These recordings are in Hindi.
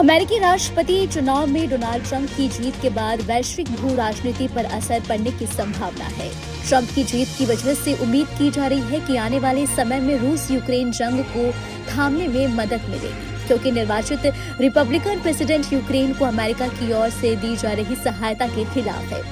अमेरिकी राष्ट्रपति चुनाव में डोनाल्ड ट्रंप की जीत के बाद वैश्विक भू राजनीति पर असर पड़ने की संभावना है। ट्रंप की जीत की वजह से उम्मीद की जा रही है कि आने वाले समय में रूस यूक्रेन जंग को थामने में मदद मिलेगी, क्योंकि निर्वाचित रिपब्लिकन प्रेसिडेंट यूक्रेन को अमेरिका की ओर से दी जा रही सहायता के खिलाफ है।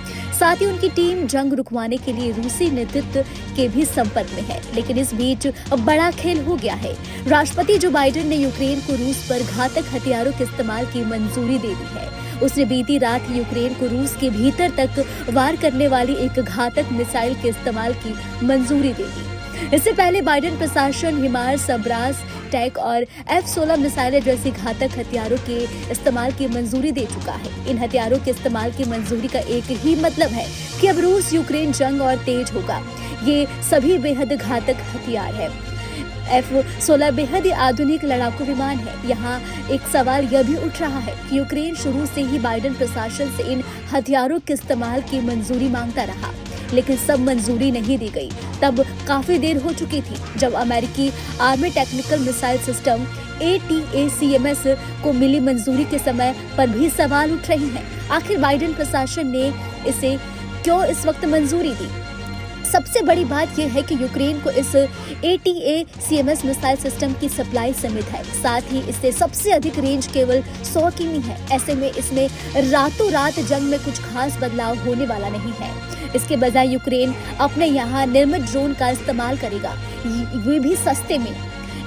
साथ ही उनकी टीम जंग रुकवाने के लिए रूसी नेतृत्व के भी संपर्क में है। लेकिन इस बीच बड़ा खेल हो गया है। राष्ट्रपति जो बाइडेन ने यूक्रेन को रूस पर घातक हथियारों के इस्तेमाल की मंजूरी दे दी है। उसने बीती रात यूक्रेन को रूस के भीतर तक वार करने वाली एक घातक मिसाइल के इस्तेमाल की मंजूरी दे दी। इससे पहले बाइडेन प्रशासन हिमार्स, अब्रास टैक और F-16 मिसाइलें जैसी घातक हथियारों के इस्तेमाल की मंजूरी दे चुका है। इन हथियारों के इस्तेमाल की मंजूरी का एक ही मतलब है कि अब रूस यूक्रेन जंग और तेज होगा। ये सभी बेहद घातक हथियार है। F-16 बेहद ही आधुनिक लड़ाकू विमान है। यहाँ एक सवाल यह भी उठ रहा है कि यूक्रेन शुरू से ही बाइडेन प्रशासन से इन हथियारों के इस्तेमाल की मंजूरी मांगता रहा, लेकिन सब मंजूरी नहीं दी गई। तब काफी देर हो चुकी थी जब अमेरिकी army technical missile system ATACMS को मिली मंजूरी के समय पर भी सवाल उठ रहे हैं। आखिर बाइडेन प्रशासन ने इसे क्यों इस वक्त मंजूरी दी? सबसे बड़ी बात यह है कि यूक्रेन को इस ATACMS मिसाइल सिस्टम की सप्लाई सीमित है। साथ ही इससे सबसे अधिक रेंज केवल 100 किमी है। ऐसे में इसमें रातों रात जंग में कुछ खास बदलाव होने वाला नहीं है। इसके बजाय यूक्रेन अपने यहाँ निर्मित ड्रोन का इस्तेमाल करेगा, वे भी सस्ते में।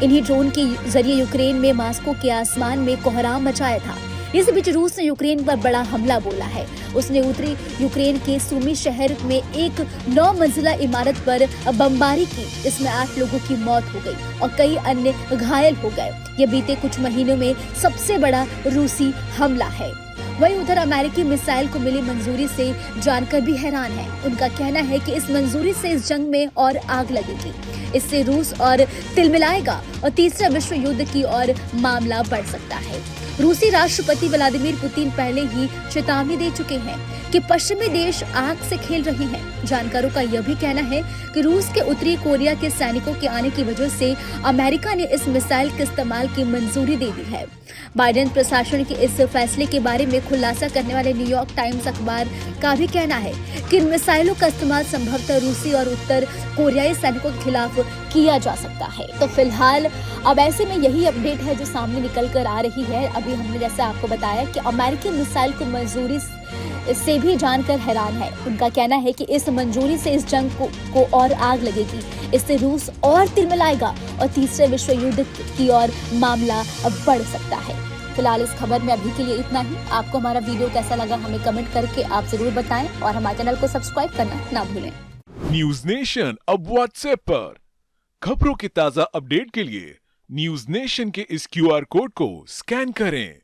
इन्हीं ड्रोन के जरिए यूक्रेन में मॉस्को के आसमान में कोहराम मचाया था। इस बीच रूस ने यूक्रेन पर बड़ा हमला बोला है। उसने उत्तरी यूक्रेन के सुमी शहर में एक 9 मंजिला इमारत पर बमबारी की। इसमें 8 लोगों की मौत हो गई और कई अन्य घायल हो गए। ये बीते कुछ महीनों में सबसे बड़ा रूसी हमला है। वहीं उधर अमेरिकी मिसाइल को मिली मंजूरी से जानकर भी हैरान है। उनका कहना है कि इस मंजूरी से इस जंग में और आग लगेगी। इससे रूस और तिलमिलाएगा और तीसरा विश्व युद्ध की ओर मामला बढ़ सकता है। रूसी राष्ट्रपति व्लादिमीर पुतिन पहले ही चेतावनी दे चुके हैं कि पश्चिमी देश आग से खेल रहे हैं। जानकारों का यह भी कहना है कि रूस के उत्तरी कोरिया के सैनिकों के आने की वजह से अमेरिका ने इस मिसाइल के इस्तेमाल की मंजूरी दे दी है। बाइडेन प्रशासन के इस फैसले के बारे में खुलासा करने वाले न्यूयॉर्क टाइम्स अखबार का भी कहना है कि इन मिसाइलों का इस्तेमाल संभवतः रूसी और उत्तर कोरियाई सैनिकों के खिलाफ किया जा सकता है। तो फिलहाल अब ऐसे में यही अपडेट है जो सामने निकल कर आ रही है। अभी हमने जैसे आपको बताया कि अमेरिकी मिसाइल को मंजूरी से भी जानकर हैरान है। उनका कहना है कि इस मंजूरी से इस जंग को और आग लगेगी। इससे रूस और तिलमिलाएगा और तीसरे विश्व युद्ध की ओर मामला बढ़ सकता है। फिलहाल इस खबर में अभी के लिए इतना ही। आपको हमारा वीडियो कैसा लगा हमें कमेंट करके आप जरूर बताएं और हमारे चैनल को सब्सक्राइब करना ना भूलें। न्यूज नेशन अब व्हाट्सएप पर खबरों की ताजा अपडेट के लिए न्यूज नेशन के इस QR कोड को स्कैन करें।